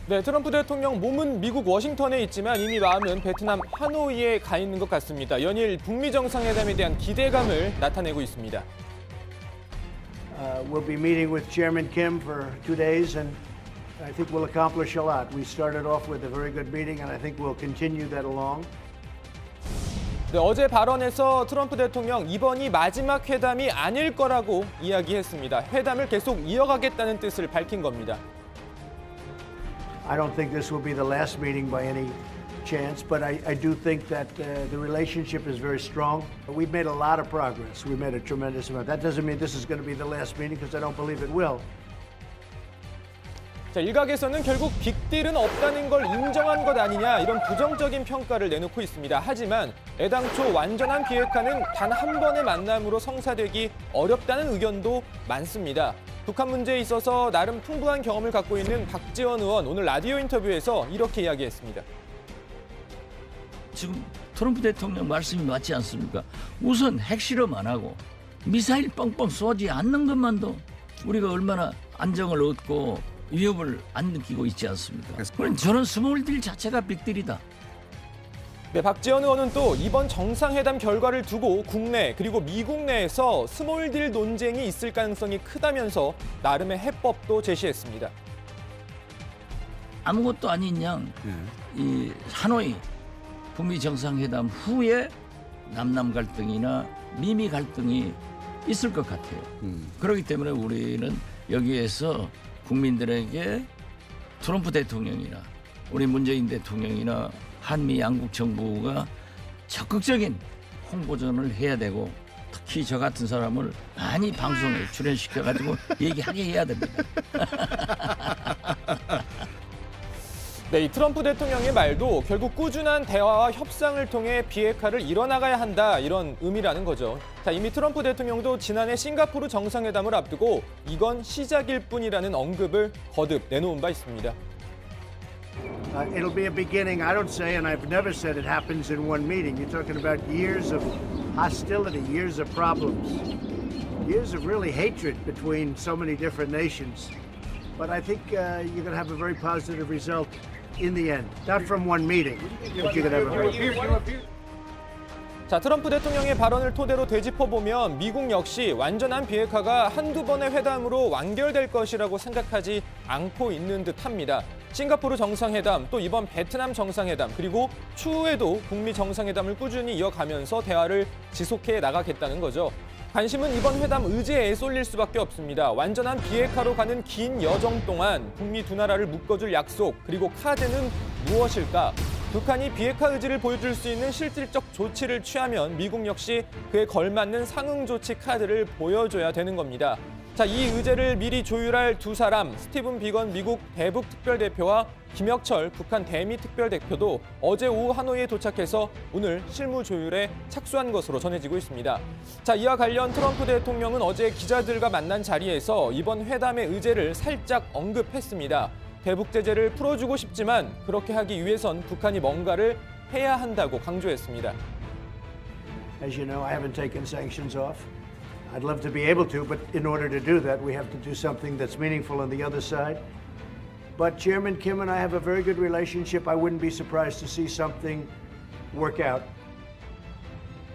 네, 트럼프 대통령 몸은 미국 워싱턴에 있지만 이미 마음은 베트남 하노이에 가 있는 것 같습니다. 연일 북미 정상회담에 대한 기대감을 나타내고 있습니다. We'll be meeting with Chairman Kim for 2 days, and I think we'll accomplish a lot. We started off with a very good meeting, and I think we'll continue that along. 네, 어제 발언에서 트럼프 대통령 이번이 마지막 회담이 아닐 거라고 이야기했습니다. 회담을 계속 이어가겠다는 뜻을 밝힌 겁니다. I don't think this will be the last meeting by any chance, but I do think that the relationship is very strong. We've made a lot of progress. We've made a tremendous amount. That doesn't mean this is going to be the last meeting, because I don't believe it will. 자, 일각에서는 결국 빅딜은 없다는 걸 인정한 것 아니냐 이런 부정적인 평가를 내놓고 있습니다. 하지만 애당초 완전한 비핵화는 단 한 번의 만남으로 성사되기 어렵다는 의견도 많습니다. 북한 문제에 있어서 나름 풍부한 경험을 갖고 있는 박지원 의원 오늘 라디오 인터뷰에서 이렇게 이야기했습니다. 지금 트럼프 대통령 말씀이 맞지 않습니까? 우선 핵실험 안 하고 미사일 뻥뻥 쏘지 않는 것만도 우리가 얼마나 안정을 얻고 위협을 안 느끼고 있지 않습니까? 그럼 저는 스몰딜 자체가 빅딜이다. 네, 박지원 의원은 또 이번 정상회담 결과를 두고 국내 그리고 미국 내에서 스몰딜 논쟁이 있을 가능성이 크다면서 나름의 해법도 제시했습니다. 아무것도 아닌 양 이 하노이 북미 정상회담 후에 남남 갈등이나 미미 갈등이 있을 것 같아요. 그렇기 때문에 우리는 여기에서 국민들에게 트럼프 대통령이나 우리 문재인 대통령이나 한미 양국 정부가 적극적인 홍보전을 해야 되고 특히 저 같은 사람을 많이 방송에 출연시켜가지고 얘기하게 해야 됩니다. 네, 이 트럼프 대통령의 말도 결국 꾸준한 대화와 협상을 통해 비핵화를 이뤄나가야 한다 이런 의미라는 거죠. 자, 이미 트럼프 대통령도 지난해 싱가포르 정상회담을 앞두고 이건 시작일 뿐이라는 언급을 거듭 내놓은 바 있습니다. It'll be a beginning. I don't say, and I've never said it happens in one meeting. You're talking about years of hostility, years of problems, years of really hatred between so many different nations. But I think you're going to have a very positive result in the end. Not from one meeting, but you're going to have a very 자, 트럼프 대통령의 발언을 토대로 되짚어보면 미국 역시 완전한 비핵화가 한두 번의 회담으로 완결될 것이라고 생각하지 않고 있는 듯합니다. 싱가포르 정상회담, 또 이번 베트남 정상회담, 그리고 추후에도 북미 정상회담을 꾸준히 이어가면서 대화를 지속해 나가겠다는 거죠. 관심은 이번 회담 의제에 쏠릴 수밖에 없습니다. 완전한 비핵화로 가는 긴 여정 동안 북미 두 나라를 묶어줄 약속, 그리고 카드는 무엇일까? 북한이 비핵화 의지를 보여줄 수 있는 실질적 조치를 취하면 미국 역시 그에 걸맞는 상응 조치 카드를 보여줘야 되는 겁니다. 자, 이 의제를 미리 조율할 두 사람, 스티븐 비건 미국 대북 특별대표와 김혁철 북한 대미 특별대표도 어제 오후 하노이에 도착해서 오늘 실무 조율에 착수한 것으로 전해지고 있습니다. 자, 이와 관련 트럼프 대통령은 어제 기자들과 만난 자리에서 이번 회담의 의제를 살짝 언급했습니다. 대북 제재를 풀어주고 싶지만 그렇게 하기 위해선 북한이 뭔가를 해야 한다고 강조했습니다. As you know, I haven't taken sanctions off. I'd love to be able to, but in order to do that, we have to do something that's meaningful on the other side. But Chairman Kim and I have a very good relationship. I wouldn't be surprised to see something work out.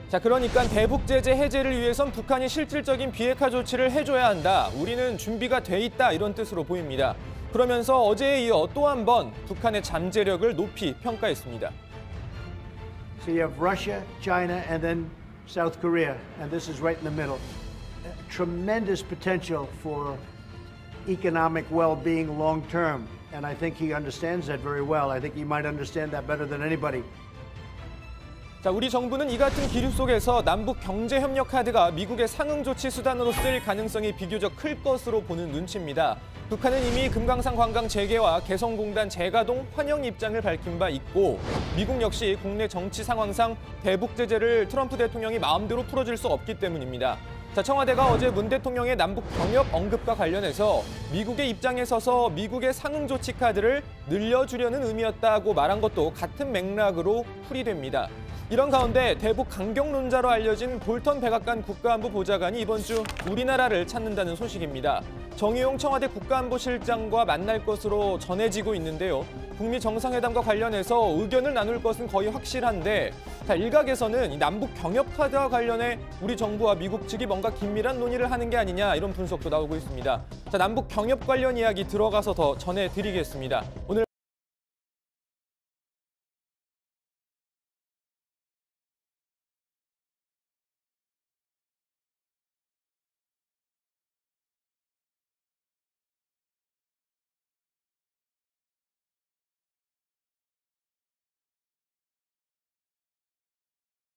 자, 그러니까 대북 제재 해제를 위해선 북한이 실질적인 비핵화 조치를 해줘야 한다. 우리는 준비가 돼 있다 이런 뜻으로 보입니다. 그러면서 어제에 이어 또 한 번 북한의 잠재력을 높이 평가했습니다. So you have Russia, China, and then South Korea, and this is right in the middle. Tremendous potential for economic well-being long term, and I think he understands that very well. I think he might understand that better than anybody. 자, 우리 정부는 이 같은 기류 속에서 남북 경제협력 카드가 미국의 상응 조치 수단으로 쓰일 가능성이 비교적 클 것으로 보는 눈치입니다. 북한은 이미 금강산 관광 재개와 개성공단 재가동 환영 입장을 밝힌 바 있고 미국 역시 국내 정치 상황상 대북 제재를 트럼프 대통령이 마음대로 풀어줄 수 없기 때문입니다. 자, 청와대가 어제 문 대통령의 남북 경협 언급과 관련해서 미국의 입장에 서서 미국의 상응 조치 카드를 늘려주려는 의미였다고 말한 것도 같은 맥락으로 풀이됩니다. 이런 가운데 대북 강경론자로 알려진 볼턴 백악관 국가안보 보좌관이 이번 주 우리나라를 찾는다는 소식입니다. 정의용 청와대 국가안보실장과 만날 것으로 전해지고 있는데요. 북미 정상회담과 관련해서 의견을 나눌 것은 거의 확실한데 일각에서는 이 남북 경협화와 관련해 우리 정부와 미국 측이 뭔가 긴밀한 논의를 하는 게 아니냐 이런 분석도 나오고 있습니다. 남북 경협 관련 이야기 들어가서 더 전해드리겠습니다. 오늘